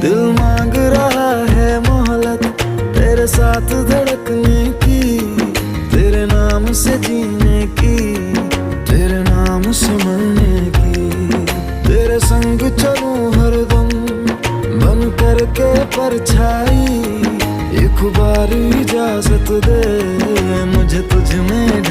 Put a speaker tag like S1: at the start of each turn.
S1: दिल मांग रहा है मोहलत तेरे साथ धड़कने की, तेरे नाम से जीने की, तेरे नाम से मरने की। तेरे संग चलूं हरदम बन करके परछाई, एक बार इजाजत दे मुझे तुझ में